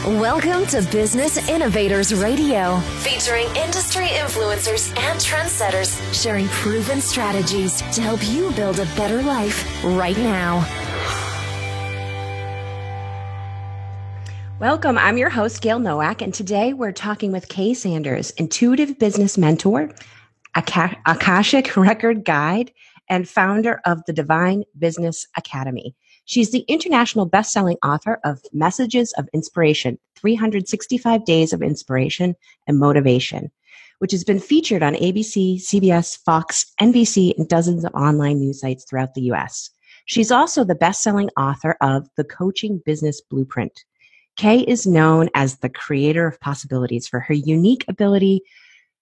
Welcome to Business Innovators Radio, featuring industry influencers and trendsetters sharing proven strategies to help you build a better life right now. Welcome. I'm your host, Gail Nowak, and today we're talking with Kay Sanders, intuitive business mentor, Akashic Record Guide, and founder of the Divine Business Academy. She's the international best-selling author of Messages of Inspiration, 365 Days of Inspiration and Motivation, which has been featured on ABC, CBS, Fox, NBC, and dozens of online news sites throughout the U.S. She's also the best-selling author of The Coaching Business Blueprint. Kay is known as the creator of possibilities for her unique ability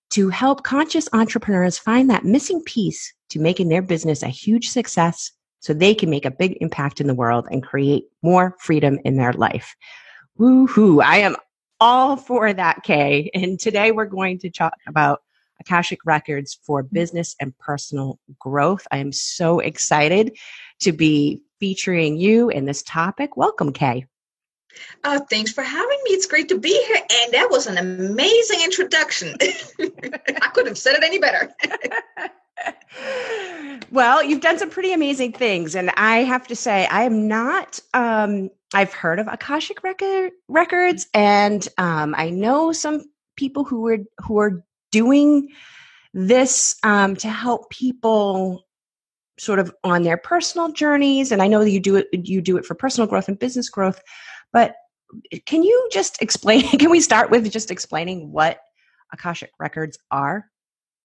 to help conscious entrepreneurs find that missing piece to making their business a huge success so they can make a big impact in the world and create more freedom in their life. Woohoo! I am all for that, Kay. And today we're going to talk about Akashic Records for business and personal growth. I am so excited to be featuring you in this topic. Welcome, Kay. Thanks for having me. It's great to be here. And that was an amazing introduction. I couldn't have said it any better. Well, you've done some pretty amazing things. And I have to say, I am not, I've heard of Akashic Records, and I know some people who are doing this to help people sort of on their personal journeys. And I know that you do it for personal growth and business growth. But can you just explain, can we start with just explaining what Akashic Records are?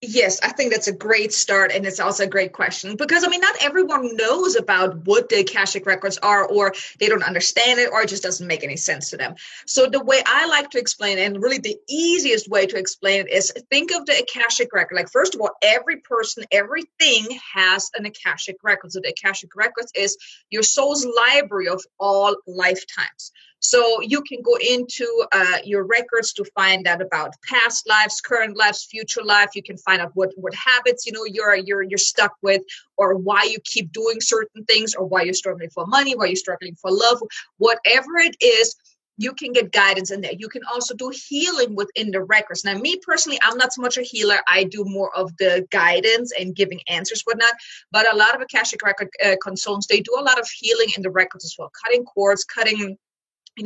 Yes, I think that's a great start. And it's also a great question because, not everyone knows about what the Akashic Records are, or they don't understand it, or it just doesn't make any sense to them. So the way I like to explain it, and really the easiest way to explain it, is think of the Akashic Record. Like, first of all, every person, everything has an Akashic Record. So the Akashic Records is your soul's library of all lifetimes. So you can go into your records to find out about past lives, current lives, future life. You can find out what habits you're stuck with, or why you keep doing certain things, or why you're struggling for money, why you're struggling for love, whatever it is. You can get guidance in there. You can also do healing within the records. Now, me personally, I'm not so much a healer. I do more of the guidance and giving answers, whatnot. But a lot of Akashic Record consultants, they do a lot of healing in the records as well, cutting cords, cutting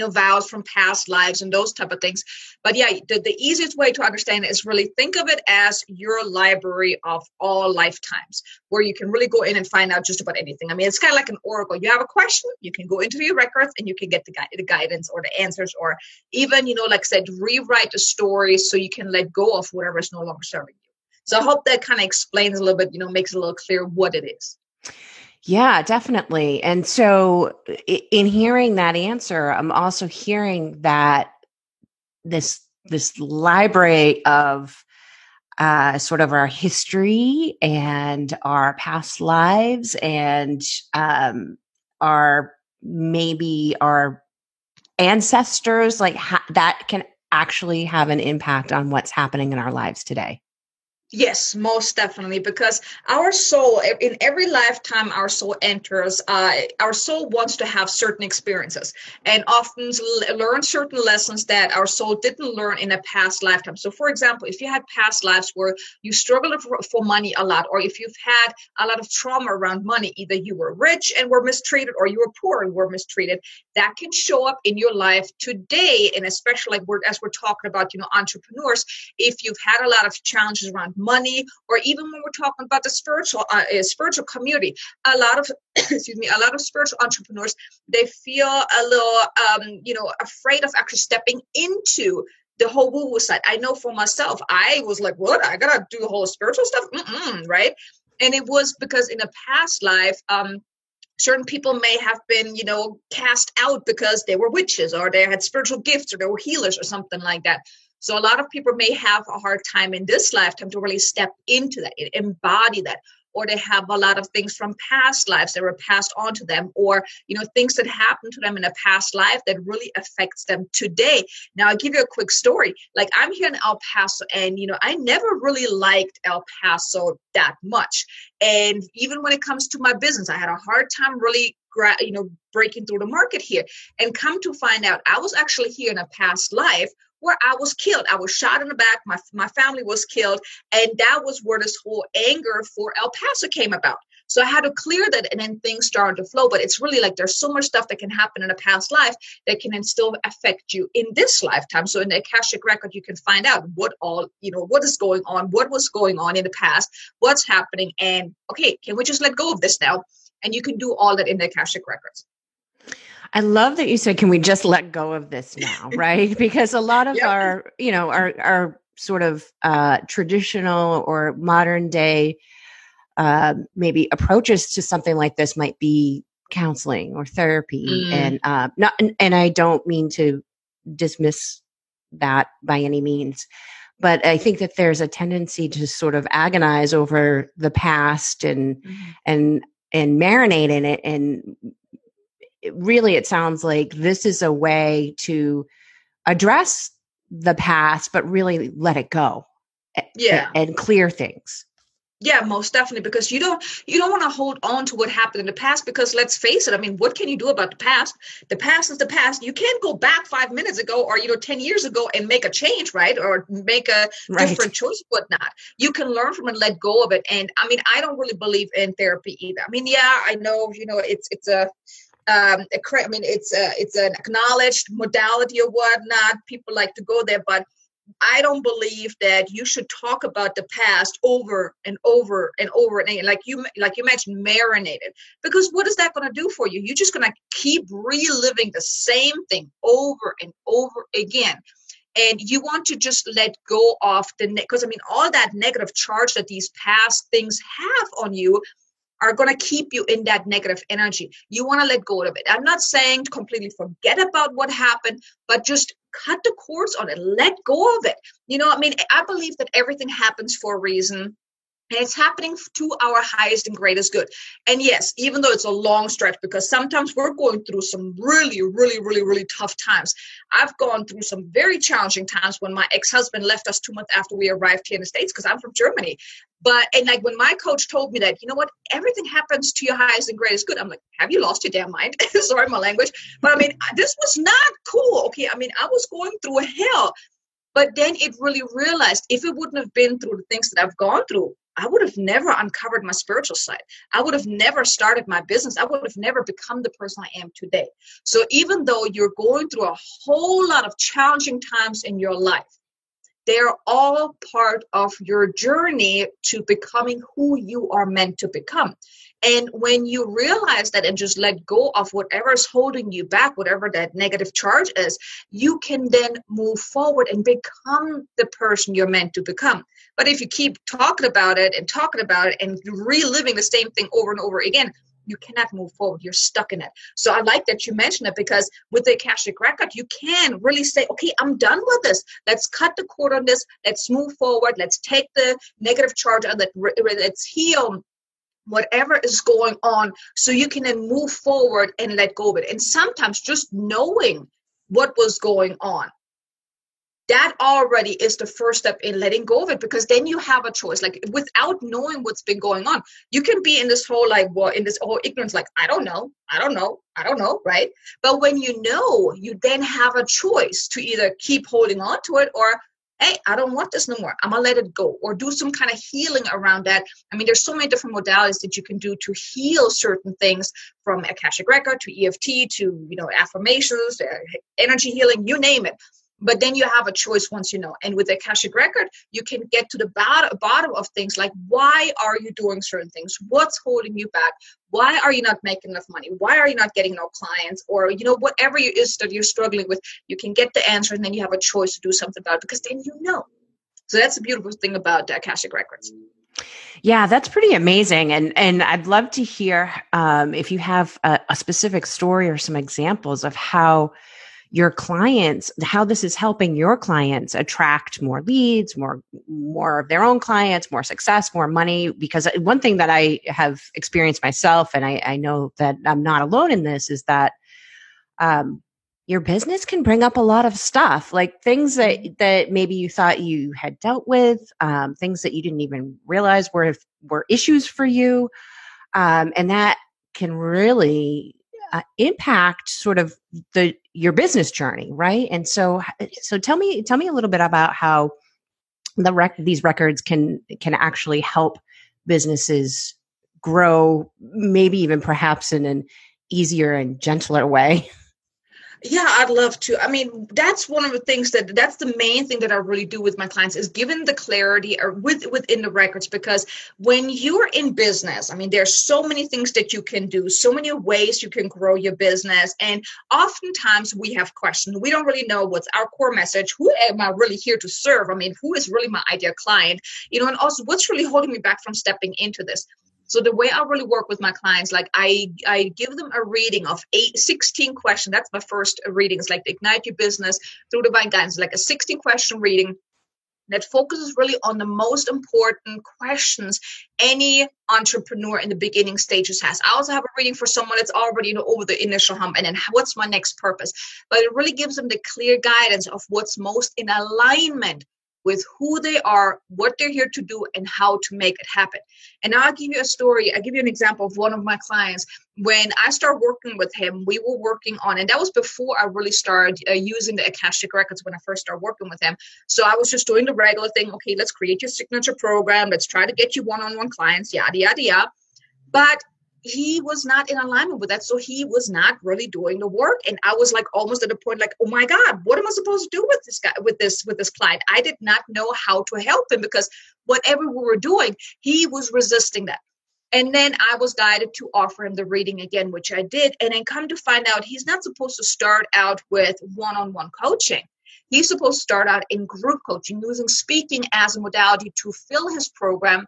vows from past lives and those type of things. But yeah, the easiest way to understand it is really think of it as your library of all lifetimes, where you can really go in and find out just about anything. It's kind of like an oracle. You have a question, you can go into your records and you can get the guidance or the answers, or even, like I said, rewrite the story so you can let go of whatever is no longer serving you. So I hope that kind of explains a little bit, makes it a little clear what it is. Yeah, definitely. And so in hearing that answer, I'm also hearing that this library of sort of our history and our past lives and our ancestors, that can actually have an impact on what's happening in our lives today. Yes, most definitely, because our soul, in every lifetime our soul enters, our soul wants to have certain experiences and often learn certain lessons that our soul didn't learn in a past lifetime. So, for example, if you had past lives where you struggled for money a lot, or if you've had a lot of trauma around money, either you were rich and were mistreated, or you were poor and were mistreated, that can show up in your life today. And especially as we're talking about, entrepreneurs, if you've had a lot of challenges around money, or even when we're talking about the spiritual community, a lot of spiritual entrepreneurs, they feel a little afraid of actually stepping into the whole woo-woo side. I know for myself, I was like, what? I gotta do the whole spiritual stuff, right? And it was because in a past life, certain people may have been, cast out because they were witches, or they had spiritual gifts, or they were healers, or something like that. So a lot of people may have a hard time in this lifetime to really step into that, embody that, or they have a lot of things from past lives that were passed on to them, or, things that happened to them in a past life that really affects them today. Now, I'll give you a quick story. Like, I'm here in El Paso, and, I never really liked El Paso that much. And even when it comes to my business, I had a hard time really breaking through the market here. And come to find out, I was actually here in a past life where I was killed. I was shot in the back. My family was killed. And that was where this whole anger for El Paso came about. So I had to clear that, and then things started to flow. But it's really like there's so much stuff that can happen in a past life that can then still affect you in this lifetime. So in the Akashic record, you can find out what is going on, what was going on in the past, what's happening, and okay, can we just let go of this now? And you can do all that in the Akashic records. I love that you said, can we just let go of this now, right? Because a lot of our sort of traditional or modern day maybe approaches to something like this might be counseling or therapy. And I don't mean to dismiss that by any means, but I think that there's a tendency to sort of agonize over the past and marinate in it. And it sounds like this is a way to address the past, but really let it go. And clear things. Yeah, most definitely, because you don't want to hold on to what happened in the past, because let's face it, I mean, what can you do about the past? The past is the past. You can't go back 5 minutes ago or 10 years ago and make a change, right? Or make a different choice, whatnot. You can learn from and let go of it. And I mean, I don't really believe in therapy either. I mean, I know, it's an acknowledged modality or whatnot. People like to go there, but I don't believe that you should talk about the past over and over and over and like you mentioned, marinated. Because what is that going to do for you? You're just going to keep reliving the same thing over and over again. And you want to just let go of because I mean, all that negative charge that these past things have on you are going to keep you in that negative energy. You want to let go of it. I'm not saying completely forget about what happened, but just cut the cords on it. Let go of it. I mean, I believe that everything happens for a reason. And it's happening to our highest and greatest good. And yes, even though it's a long stretch, because sometimes we're going through some really, really, really, really tough times. I've gone through some very challenging times when my ex-husband left us 2 months after we arrived here in the States, because I'm from Germany. And like when my coach told me that, everything happens to your highest and greatest good. I'm like, have you lost your damn mind? Sorry, my language. But I mean, this was not cool. Okay. I mean, I was going through hell. But then it really realized if it wouldn't have been through the things that I've gone through, I would have never uncovered my spiritual side. I would have never started my business. I would have never become the person I am today. So even though you're going through a whole lot of challenging times in your life, they're all part of your journey to becoming who you are meant to become. And when you realize that and just let go of whatever is holding you back, whatever that negative charge is, you can then move forward and become the person you're meant to become. But if you keep talking about it and reliving the same thing over and over again, you cannot move forward. You're stuck in it. So I like that you mentioned it, because with the Akashic record, you can really say, okay, I'm done with this. Let's cut the cord on this. Let's move forward. Let's take the negative charge and let's heal whatever is going on, so you can then move forward and let go of it. And sometimes just knowing what was going on, that already is the first step in letting go of it, because then you have a choice. Like without knowing what's been going on, you can be in this whole ignorance, like, I don't know, right? But when you know, you then have a choice to either keep holding on to it or, hey, I don't want this no more. I'm going to let it go, or do some kind of healing around that. I mean, there's so many different modalities that you can do to heal certain things, from Akashic record to EFT to, affirmations, energy healing, you name it. But then you have a choice once you know. And with the Akashic record, you can get to the bottom of things, like, why are you doing certain things? What's holding you back? Why are you not making enough money? Why are you not getting no clients? Or, whatever it is that you're struggling with, you can get the answer, and then you have a choice to do something about it, because then you know. So that's the beautiful thing about the Akashic records. Yeah, that's pretty amazing. And I'd love to hear if you have a specific story or some examples of how your clients, how this is helping your clients attract more leads, more of their own clients, more success, more money. Because one thing that I have experienced myself, and I know that I'm not alone in this, is that your business can bring up a lot of stuff, like things that maybe you thought you had dealt with, things that you didn't even realize were issues for you. And that can really impact sort of your business journey, right? And so tell me a little bit about how these records can actually help businesses grow, maybe even perhaps in an easier and gentler way. Yeah, I'd love to. I mean, that's one of the things that's the main thing that I really do with my clients is given the clarity or within the records, because when you're in business, I mean, there's so many things that you can do, so many ways you can grow your business. And oftentimes we have questions. We don't really know what's our core message. Who am I really here to serve? I mean, who is really my ideal client? And also what's really holding me back from stepping into this? So the way I really work with my clients, like I give them a reading of 16 questions. That's my first reading. It's like Ignite Your Business Through Divine Guidance, like a 16 question reading that focuses really on the most important questions any entrepreneur in the beginning stages has. I also have a reading for someone that's already over the initial hump, and then what's my next purpose. But it really gives them the clear guidance of what's most in alignment with who they are, what they're here to do, and how to make it happen. And I'll give you a story. I'll give you an example of one of my clients. When I started working with him, we were working on, and that was before I really started using the Akashic Records when I first started working with him. So I was just doing the regular thing. Okay, let's create your signature program. Let's try to get you one-on-one clients, yada, yada, yada. But he was not in alignment with that. So he was not really doing the work. And I was like almost at a point like, oh my God, what am I supposed to do with this guy, with this client? I did not know how to help him because whatever we were doing, he was resisting that. And then I was guided to offer him the reading again, which I did. And then come to find out he's not supposed to start out with one-on-one coaching. He's supposed to start out in group coaching, using speaking as a modality to fill his program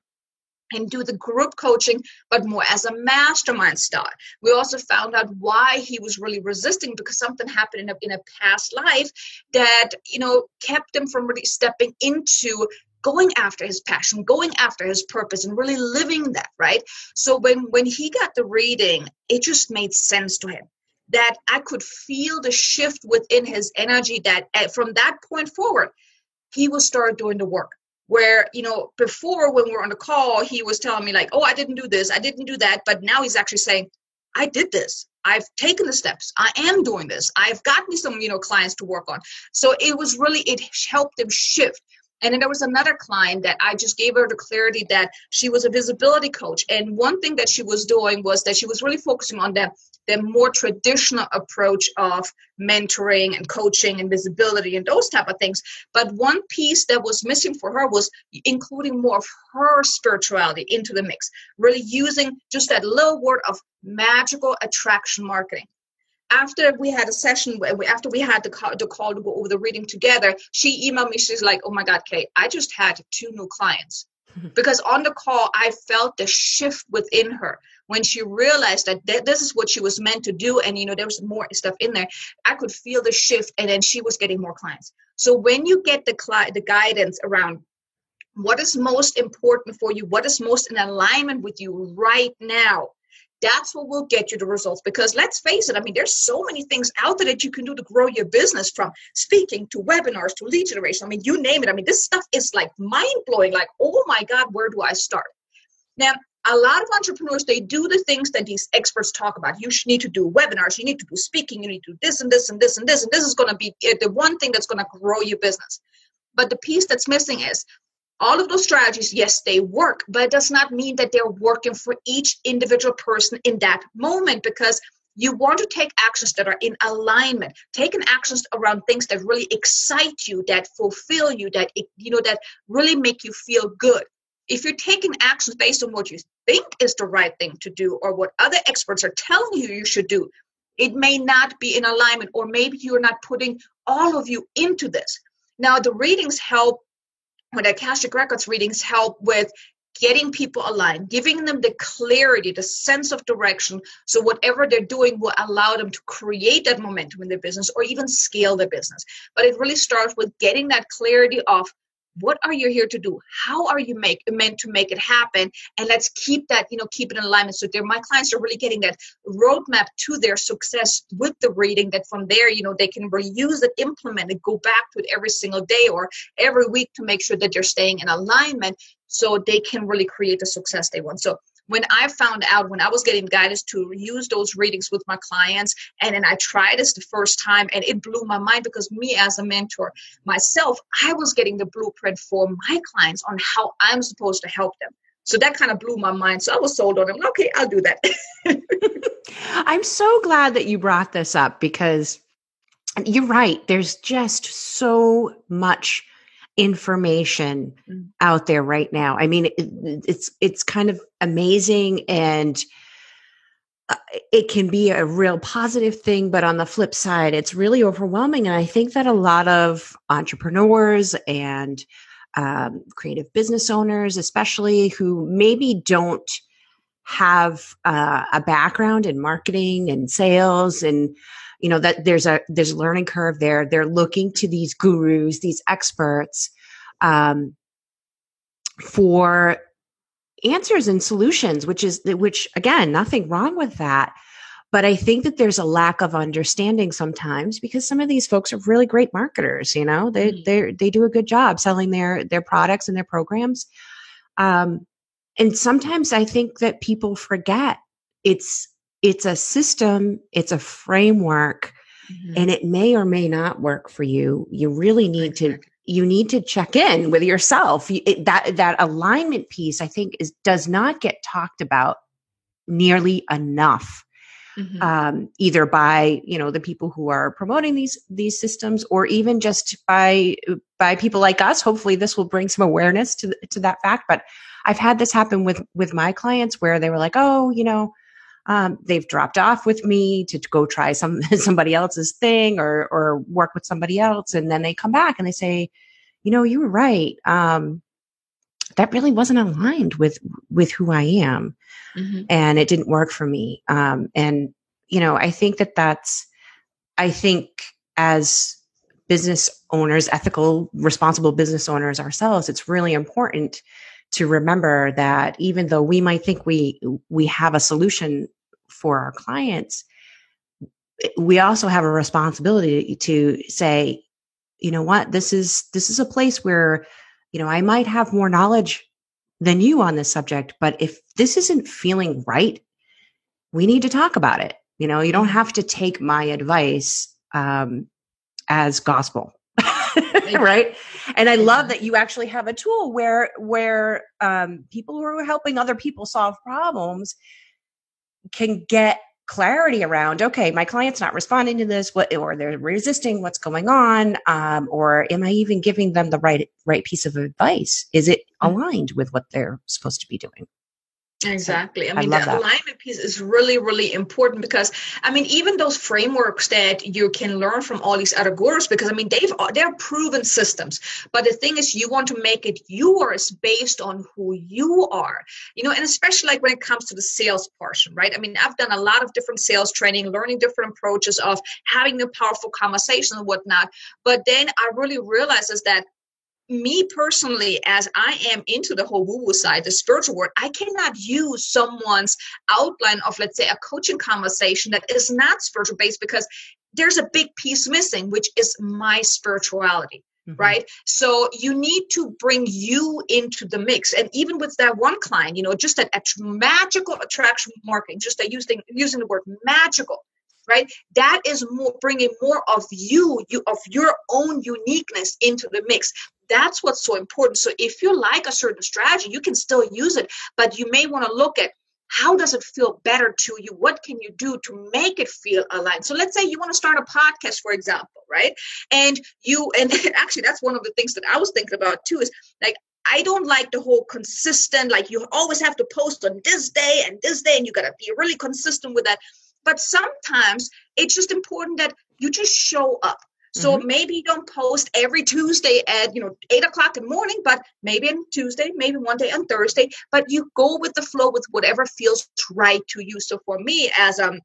and do the group coaching, but more as a mastermind style. We also found out why he was really resisting, because something happened in a past life that, kept him from really stepping into going after his passion, going after his purpose, and really living that, right? So when he got the reading, it just made sense to him that I could feel the shift within his energy that from that point forward, he will start doing the work. Where, before when we were on the call, he was telling me like, oh, I didn't do this, I didn't do that. But now he's actually saying, I did this. I've taken the steps. I am doing this. I've got me some, clients to work on. So it helped him shift. And then there was another client that I just gave her the clarity that she was a visibility coach. And one thing that she was doing was that she was really focusing on the more traditional approach of mentoring and coaching and visibility and those type of things. But one piece that was missing for her was including more of her spirituality into the mix, really using just that little word of magical attraction marketing. After we had a session, after we had the call to go over the reading together, she emailed me. She's like, oh my God, Kate, I just had 2 new clients. Because on the call, I felt the shift within her when she realized that this is what she was meant to do. And, there was more stuff in there. I could feel the shift, and then she was getting more clients. So when you get the guidance around what is most important for you, what is most in alignment with you right now, that's what will get you the results. Because let's face it, I mean, there's so many things out there that you can do to grow your business, from speaking to webinars to lead generation. I mean, you name it. I mean, this stuff is like mind blowing. Like, oh my God, where do I start? Now, a lot of entrepreneurs, they do the things that these experts talk about. You need to do webinars. You need to do speaking. You need to do this and this and this and this. And this is going to be the one thing that's going to grow your business. But the piece that's missing is, all of those strategies, yes, they work, but it does not mean that they're working for each individual person in that moment, because you want to take actions that are in alignment, taking actions around things that really excite you, that fulfill you, that, that really make you feel good. If you're taking actions based on what you think is the right thing to do or what other experts are telling you should do, it may not be in alignment, or maybe you're not putting all of you into this. Now, the readings help. When Akashic Records readings help with getting people aligned, giving them the clarity, the sense of direction, so whatever they're doing will allow them to create that momentum in their business or even scale their business. But it really starts with getting that clarity of, what are you here to do? How are you meant to make it happen? And let's keep that, keep it in alignment. So my clients are really getting that roadmap to their success with the reading, that from there, they can reuse it, implement it, go back to it every single day or every week to make sure that they're staying in alignment so they can really create the success they want. So when I found out, when I was getting guidance to use those readings with my clients, and then I tried this the first time, and it blew my mind, because me as a mentor myself, I was getting the blueprint for my clients on how I'm supposed to help them. So that kind of blew my mind. So I was sold on it. Okay, I'll do that. I'm so glad that you brought this up, because you're right. There's just so much information out there right now. I mean, it's kind of amazing, and it can be a real positive thing, but on the flip side, it's really overwhelming. And I think that a lot of entrepreneurs and creative business owners, especially, who maybe don't have a background in marketing and sales, and that there's a learning curve there. They're looking to these gurus, these experts, for answers and solutions, which again, nothing wrong with that. But I think that there's a lack of understanding sometimes, because some of these folks are really great marketers. They do a good job selling their products and their programs. And sometimes I think that people forget it's a system, it's a framework, and it may or may not work for you. You really need to check in with yourself. That alignment piece, I think, does not get talked about nearly enough. Either by the people who are promoting these systems, or even just by people like us. Hopefully this will bring some awareness to that fact. But I've had this happen with my clients, where they were like, they've dropped off with me to go try somebody else's thing or work with somebody else, and then they come back and they say, you were right. That really wasn't aligned with who I am. And it didn't work for me. And I think I think as business owners, ethical, responsible business owners ourselves, it's really important to remember that even though we might think we have a solution for our clients, we also have a responsibility to say, what, this is a place where, I might have more knowledge than you on this subject, but if this isn't feeling right, we need to talk about it. You don't have to take my advice as gospel. Right. And I love that you actually have a tool where people who are helping other people solve problems can get clarity around, okay, my client's not responding to this, or they're resisting, what's going on? Or am I even giving them the right piece of advice? Is it aligned with what they're supposed to be doing? Exactly. I mean, the alignment piece is really, really important, because, even those frameworks that you can learn from all these other gurus, because, they're proven systems. But the thing is, you want to make it yours based on who you are, and especially like when it comes to the sales portion, right? I've done a lot of different sales training, learning different approaches of having a powerful conversation and whatnot. But then I really realized is that me personally, as I am into the whole woo-woo side, the spiritual world, I cannot use someone's outline of, let's say, a coaching conversation that is not spiritual based, because there's a big piece missing, which is my spirituality, right? So you need to bring you into the mix. And even with that one client, just that magical attraction marketing, just that using the word magical, right? That is bringing more of you of your own uniqueness into the mix. That's what's so important. So if you like a certain strategy, you can still use it, but you may want to look at, how does it feel better to you? What can you do to make it feel aligned? So let's say you want to start a podcast, for example, right? And actually that's one of the things that I was thinking about too, is like, I don't like the whole consistent, like you always have to post on this day, and you got to be really consistent with that. But sometimes it's just important that you just show up. So maybe you don't post every Tuesday at 8:00 in the morning, but maybe on Tuesday, maybe one day on Thursday, but you go with the flow with whatever feels right to you. So for me, as a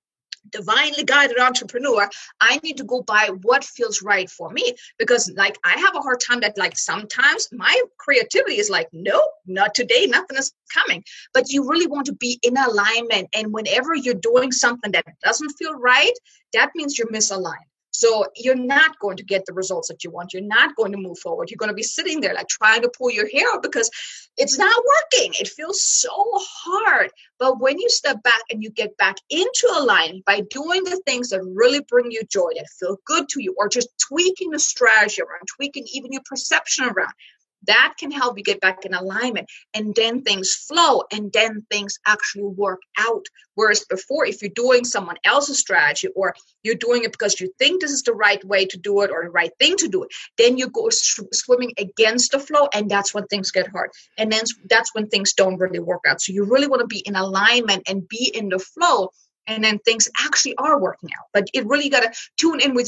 divinely guided entrepreneur, I need to go by what feels right for me, because like I have a hard time that like sometimes my creativity is like, no, not today, nothing is coming. But you really want to be in alignment. And whenever you're doing something that doesn't feel right, that means you're misaligned. So you're not going to get the results that you want. You're not going to move forward. You're going to be sitting there like trying to pull your hair out because it's not working. It feels so hard. But when you step back and you get back into alignment by doing the things that really bring you joy, that feel good to you, or just tweaking the strategy around, tweaking even your perception around, that can help you get back in alignment, and then things flow, and then things actually work out. Whereas before, if you're doing someone else's strategy, or you're doing it because you think this is the right way to do it or the right thing to do it, then you go swimming against the flow, and that's when things get hard. And then that's when things don't really work out. So you really want to be in alignment and be in the flow, and then things actually are working out. But it really got to tune in with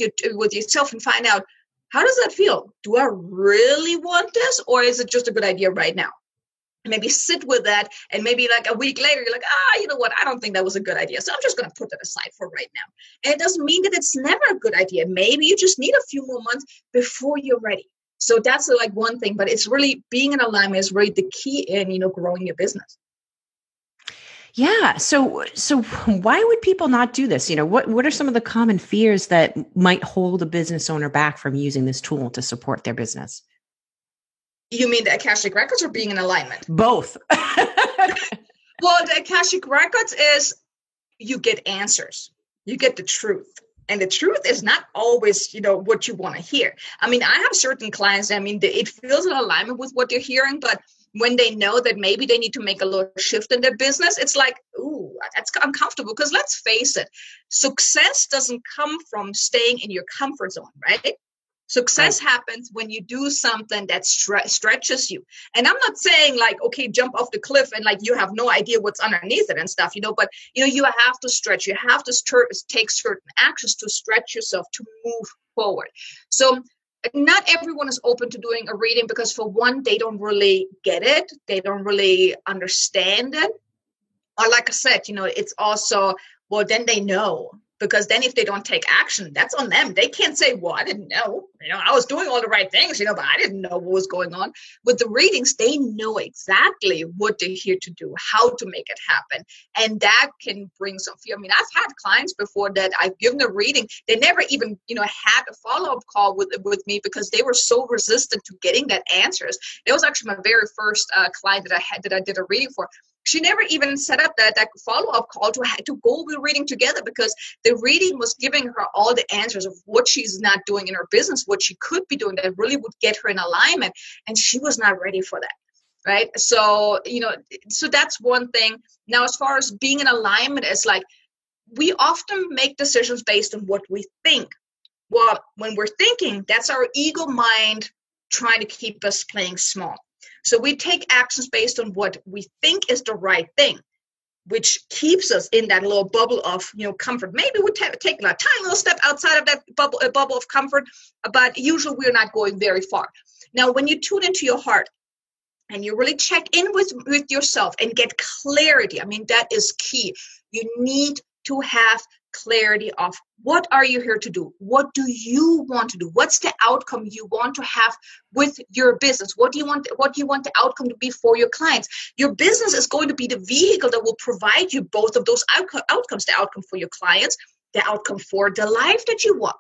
yourself and find out, how does that feel? Do I really want this, or is it just a good idea right now? Maybe sit with that, and maybe like a week later, you're like, you know what? I don't think that was a good idea. So I'm just going to put that aside for right now. And it doesn't mean that it's never a good idea. Maybe you just need a few more months before you're ready. So that's like one thing, but it's really being in alignment is really the key in, growing your business. Yeah. So why would people not do this? What are some of the common fears that might hold a business owner back from using this tool to support their business? You mean the Akashic Records or being in alignment? Both. Well, the Akashic Records is you get answers. You get the truth. And the truth is not always, what you want to hear. I mean, I have certain clients, it feels in alignment with what they're hearing, but when they know that maybe they need to make a little shift in their business, it's like, ooh, that's uncomfortable. Because let's face it, success doesn't come from staying in your comfort zone, right? Success happens when you do something that stretches you. And I'm not saying like, okay, jump off the cliff and like you have no idea what's underneath it and stuff, but you have to stretch. You have to take certain actions to stretch yourself to move forward. So not everyone is open to doing a reading because, for one, they don't really get it. They don't really understand it. Or like I said, it's also, well, then they know. Because then if they don't take action, that's on them. They can't say, well, I didn't know. I was doing all the right things, but I didn't know what was going on. With the readings, they know exactly what they're here to do, how to make it happen. And that can bring some fear. I've had clients before that I've given a reading. They never even, had a follow-up call with me because they were so resistant to getting that answers. It was actually my very first client that I did a reading for. She never even set up that follow-up call to go over the reading together because the reading was giving her all the answers of what she's not doing in her business, what she could be doing that really would get her in alignment. And she was not ready for that. Right. So, so that's one thing. Now, as far as being in alignment, it's like we often make decisions based on what we think. Well, when we're thinking, that's our ego mind trying to keep us playing small. So we take actions based on what we think is the right thing, which keeps us in that little bubble of, comfort. Maybe we take a tiny little step outside of that bubble of comfort, but usually we're not going very far. Now, when you tune into your heart and you really check in with yourself and get clarity, that is key. You need to have clarity of what are you here to do? What do you want to do? What's the outcome you want to have with your business? What do you want the outcome to be for your clients? Your business is going to be the vehicle that will provide you both of those outcomes, the outcome for your clients, the outcome for the life that you want.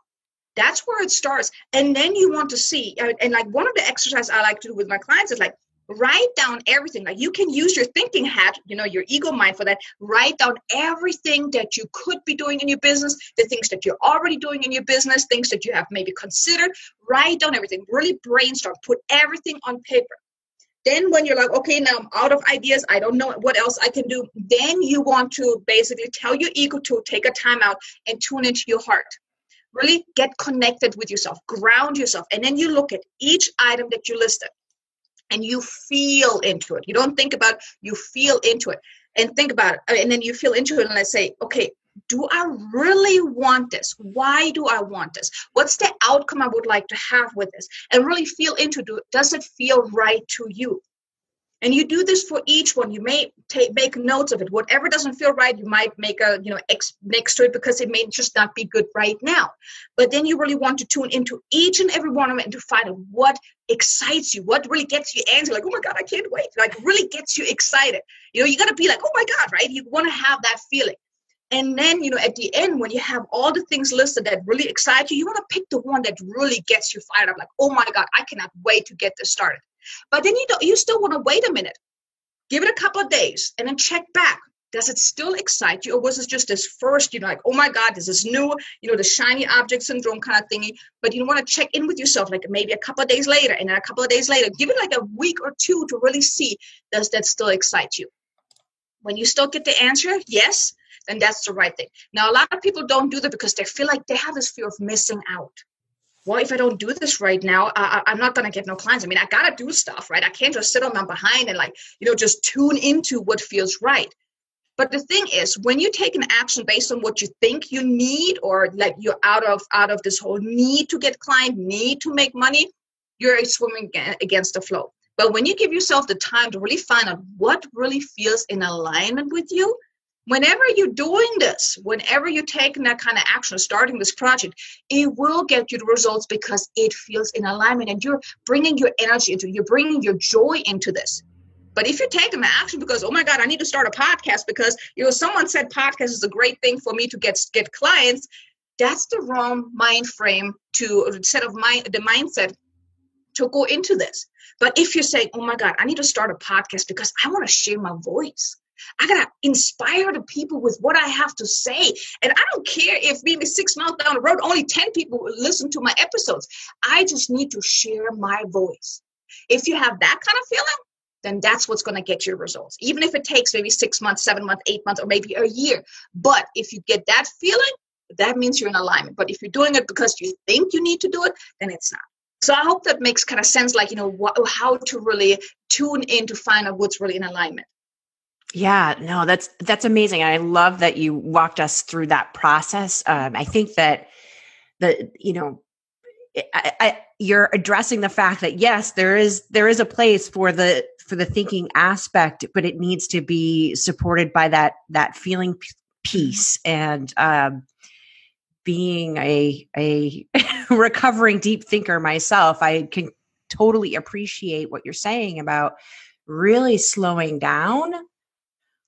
That's where it starts. And then you want to see, and like one of the exercises I like to do with my clients is like, write down everything. Like you can use your thinking hat, your ego mind for that. Write down everything that you could be doing in your business, the things that you're already doing in your business, things that you have maybe considered. Write down everything. Really brainstorm. Put everything on paper. Then when you're like, okay, now I'm out of ideas, I don't know what else I can do. Then you want to basically tell your ego to take a time out and tune into your heart. Really get connected with yourself. Ground yourself. And then you look at each item that you listed. And you feel into it. You don't think about it, you feel into it. And think about it. And then you feel into it and I say, okay, do I really want this? Why do I want this? What's the outcome I would like to have with this? And really feel into it. Does it feel right to you? And you do this for each one. You may make notes of it. Whatever doesn't feel right, you might make a X next to it because it may just not be good right now. But then you really want to tune into each and every one of them and to find out what excites you, what really gets you antsy. Like, oh my God, I can't wait. Like really gets you excited. You got to be like, oh my God, right? You want to have that feeling. And then, at the end, when you have all the things listed that really excite you, you want to pick the one that really gets you fired up. Like, oh my God, I cannot wait to get this started. But then you still want to wait a minute, give it a couple of days, and then check back. Does it still excite you, or was it just this first, like, oh my God, this is new, the shiny object syndrome kind of thingy? But you want to check in with yourself, like maybe a couple of days later, and then a couple of days later. Give it like a week or two to really see, does that still excite you? When you still get the answer, yes, then that's the right thing. Now, a lot of people don't do that because they feel like they have this fear of missing out. Well, if I don't do this right now, I'm not going to get no clients. I mean, I got to do stuff, right? I can't just sit on my behind and just tune into what feels right. But the thing is, when you take an action based on what you think you need, or like you're out of this whole need to get client, need to make money, you're swimming against the flow. But when you give yourself the time to really find out what really feels in alignment with you, whenever you're doing this, whenever you're taking that kind of action, starting this project, it will get you the results because it feels in alignment and you're bringing your energy into it. You're bringing your joy into this. But if you're taking the action because, oh my God, I need to start a podcast because someone said podcast is a great thing for me to get clients, that's the wrong mind frame the mindset to go into this. But if you're saying, oh my God, I need to start a podcast because I want to share my voice. I got to inspire the people with what I have to say. And I don't care if maybe 6 months down the road, only 10 people will listen to my episodes. I just need to share my voice. If you have that kind of feeling, then that's what's going to get you results. Even if it takes maybe 6 months, 7 months, 8 months, or maybe a year. But if you get that feeling, that means you're in alignment. But if you're doing it because you think you need to do it, then it's not. So I hope that makes kind of sense, like, how to really tune in to find out what's really in alignment. Yeah, no, that's amazing. I love that you walked us through that process. I think that you're addressing the fact that yes, there is a place for the thinking aspect, but it needs to be supported by that feeling piece. And being a recovering deep thinker myself, I can totally appreciate what you're saying about really slowing down.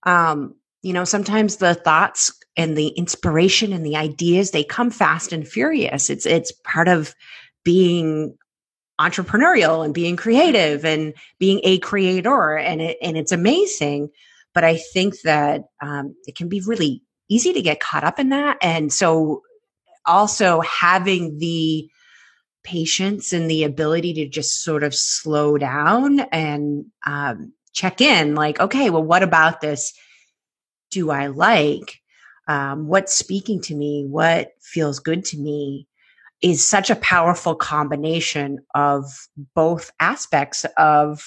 Sometimes the thoughts and the inspiration and the ideas, they come fast and furious. It's part of being entrepreneurial and being creative and being a creator, and it's amazing. But I think that it can be really easy to get caught up in that. And so also having the patience and the ability to just sort of slow down and check in, like, okay, well, what about this do I like? What's speaking to me? What feels good to me? Is such a powerful combination of both aspects of,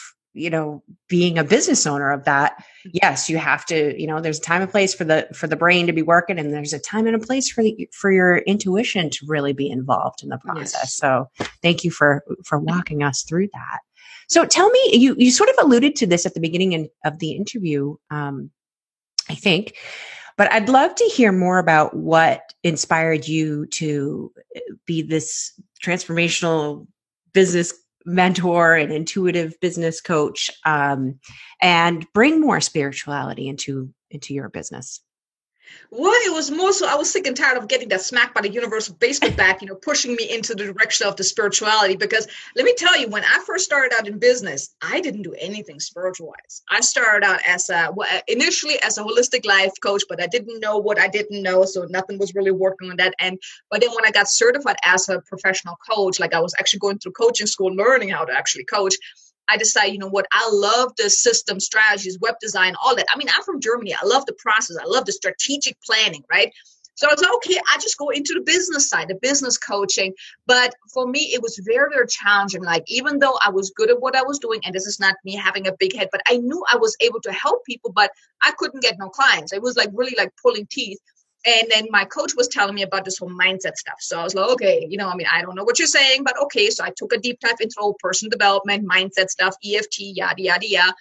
being a business owner of that. Yes, you have to, there's a time and place for the brain to be working, and there's a time and a place for your intuition to really be involved in the process. Yes. So thank you for walking us through that. So tell me, you sort of alluded to this at the beginning of the interview, I think, but I'd love to hear more about what inspired you to be this transformational business mentor and intuitive business coach, and bring more spirituality into your business. Well, it was more so I was sick and tired of getting that smack by the universal baseball bat, pushing me into the direction of the spirituality. Because let me tell you, when I first started out in business, I didn't do anything spiritual-wise. I started out initially as a holistic life coach, but I didn't know what I didn't know, so nothing was really working on that end. But then when I got certified as a professional coach, like I was actually going through coaching school, learning how to actually coach, I decided, I love the system strategies, web design, all that. I mean, I'm from Germany. I love the process. I love the strategic planning, right? So I was like, okay, I just go into the business side, the business coaching. But for me, it was very, very challenging. Like, even though I was good at what I was doing, and this is not me having a big head, but I knew I was able to help people, but I couldn't get no clients. It was like really like pulling teeth. And then my coach was telling me about this whole mindset stuff. So I was like, okay, I don't know what you're saying, but okay. So I took a deep dive into all personal development, mindset stuff, EFT, yada, yada, yada.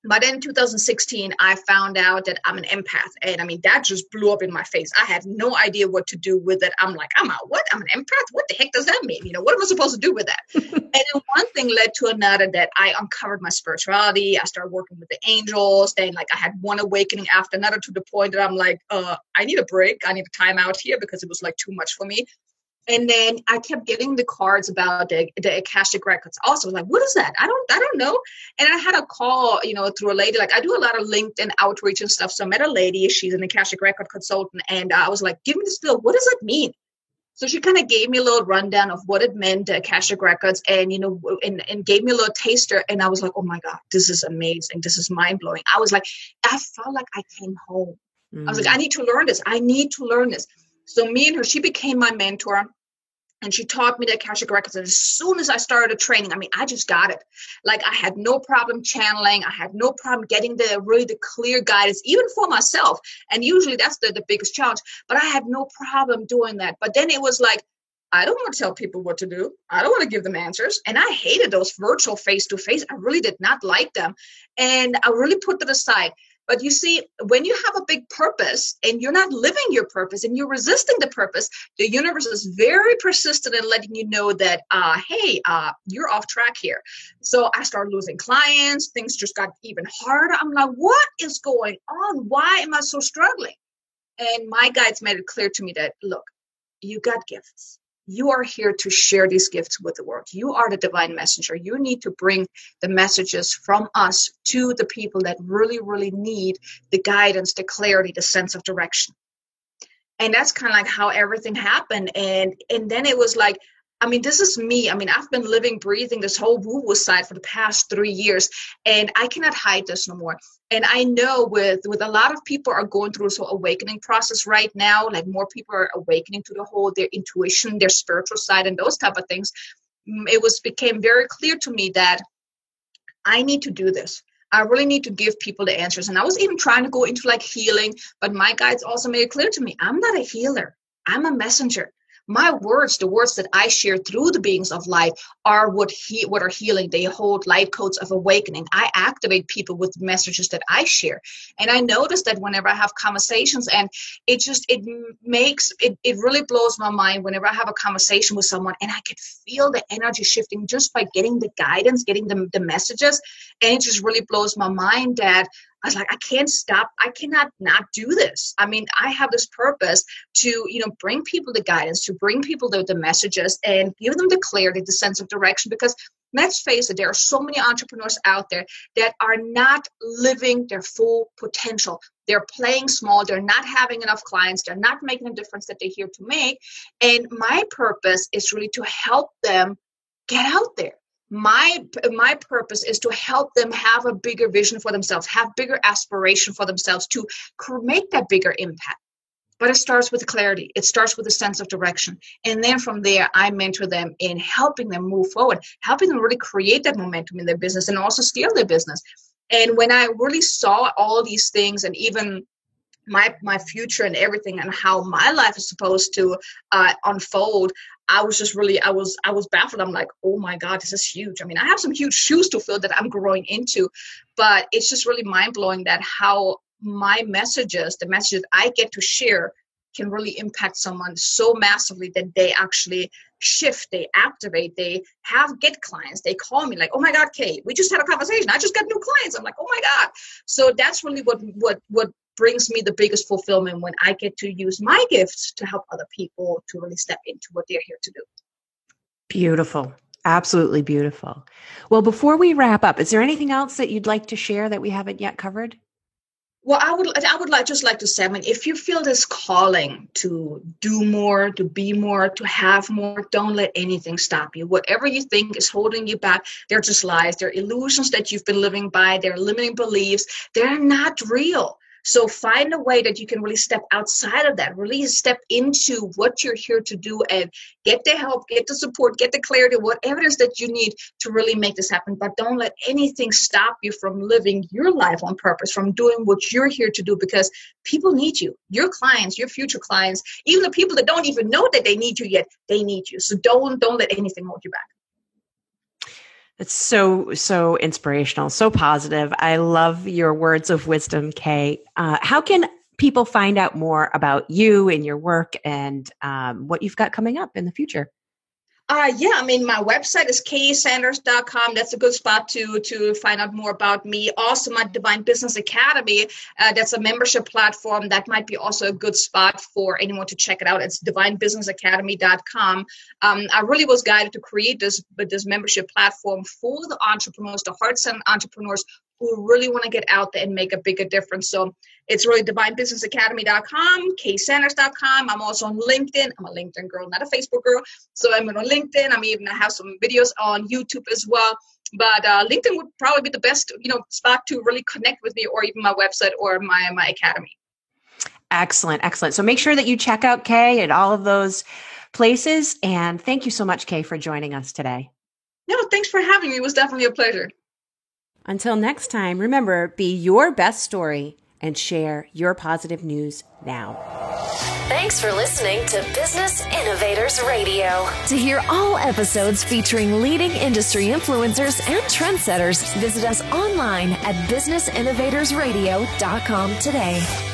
But in 2016, I found out that I'm an empath. And I mean, that just blew up in my face. I had no idea what to do with it. I'm like, what? I'm an empath? What the heck does that mean? What am I supposed to do with that? And then one thing led to another, that I uncovered my spirituality. I started working with the angels. Then I had one awakening after another, to the point that I'm like, I need a break. I need a time out here, because it was too much for me. And then I kept getting the cards about the Akashic records. Also, I was like, what is that? I don't know. And I had a call, through a lady. I do a lot of LinkedIn outreach and stuff. So I met a lady. She's an Akashic record consultant, and I was like, give me this bill. What does it mean? So she kind of gave me a little rundown of what it meant, the Akashic records, and and gave me a little taster. And I was like, oh my God, this is amazing. This is mind blowing. I felt like I came home. I was like, I need to learn this. I need to learn this. So me and her, she became my mentor, and she taught me the Akashic records. And as soon as I started training, I just got it. I had no problem channeling. I had no problem getting the clear guidance, even for myself. And usually that's the biggest challenge. But I had no problem doing that. But then it was like, I don't want to tell people what to do. I don't want to give them answers. And I hated those virtual face-to-face. I really did not like them. And I really put that aside. But you see, when you have a big purpose and you're not living your purpose and you're resisting the purpose, the universe is very persistent in letting you know that, hey, you're off track here. So I started losing clients. Things just got even harder. I'm like, what is going on? Why am I so struggling? And my guides made it clear to me that, look, you got gifts. You are here to share these gifts with the world. You are the divine messenger. You need to bring the messages from us to the people that really, really need the guidance, the clarity, the sense of direction. And that's kind of how everything happened. And then it was this is me. I've been living, breathing this whole woo-woo side for the past 3 years, and I cannot hide this no more. And I know with a lot of people are going through this whole awakening process right now, more people are awakening to their intuition, their spiritual side, and those type of things. It became very clear to me that I need to do this. I really need to give people the answers. And I was even trying to go into healing, but my guides also made it clear to me, I'm not a healer. I'm a messenger. My words, the words that I share through the beings of light, are what are healing. They hold light codes of awakening. I activate people with messages that I share. And I notice that whenever I have conversations, and it really blows my mind whenever I have a conversation with someone and I can feel the energy shifting just by getting the guidance, getting the messages. And it just really blows my mind that I was like, I can't stop. I cannot not do this. I have this purpose to, bring people the guidance, to bring people the messages and give them the clarity, the sense of direction. Because let's face it, there are so many entrepreneurs out there that are not living their full potential. They're playing small. They're not having enough clients. They're not making a difference that they're here to make. And my purpose is really to help them get out there. My purpose is to help them have a bigger vision for themselves, have bigger aspiration for themselves, to make that bigger impact. But it starts with clarity. It starts with a sense of direction. And then from there, I mentor them in helping them move forward, helping them really create that momentum in their business and also scale their business. And when I really saw all these things, and even my future and everything, and how my life is supposed to unfold, I was just really, I was baffled. I'm like, oh my God, this is huge. I have some huge shoes to fill that I'm growing into, but it's just really mind blowing that how my messages, the messages I get to share, can really impact someone so massively that they actually shift, they activate, they get clients. They call me like, oh my God, Kate, we just had a conversation. I just got new clients. I'm like, oh my God. So that's really what brings me the biggest fulfillment, when I get to use my gifts to help other people to really step into what they're here to do. Beautiful. Absolutely beautiful. Well, before we wrap up, is there anything else that you'd like to share that we haven't yet covered? Well, I would just like to say, if you feel this calling to do more, to be more, to have more, don't let anything stop you. Whatever you think is holding you back, they're just lies. They're illusions that you've been living by. They're limiting beliefs. They're not real. So find a way that you can really step outside of that, really step into what you're here to do, and get the help, get the support, get the clarity, whatever it is that you need to really make this happen. But don't let anything stop you from living your life on purpose, from doing what you're here to do, because people need you. Your clients, your future clients, even the people that don't even know that they need you yet, they need you. So don't let anything hold you back. It's so inspirational, so positive. I love your words of wisdom, Kay. How can people find out more about you and your work and what you've got coming up in the future? Yeah, I mean, my website is kaysanders.com. That's a good spot to find out more about me. Also, my Divine Business Academy, that's a membership platform. That might be also a good spot for anyone to check it out. It's divinebusinessacademy.com. I really was guided to create this membership platform for the entrepreneurs, the heart-centered entrepreneurs who really want to get out there and make a bigger difference. So it's really divinebusinessacademy.com, kaysanders.com. I'm also on LinkedIn. I'm a LinkedIn girl, not a Facebook girl. So I'm on LinkedIn. I have some videos on YouTube as well. But LinkedIn would probably be the best, spot to really connect with me, or even my website or my academy. Excellent. So make sure that you check out Kay at all of those places. And thank you so much, Kay, for joining us today. No, thanks for having me. It was definitely a pleasure. Until next time, remember, be your best story and share your positive news now. Thanks for listening to Business Innovators Radio. To hear all episodes featuring leading industry influencers and trendsetters, visit us online at businessinnovatorsradio.com today.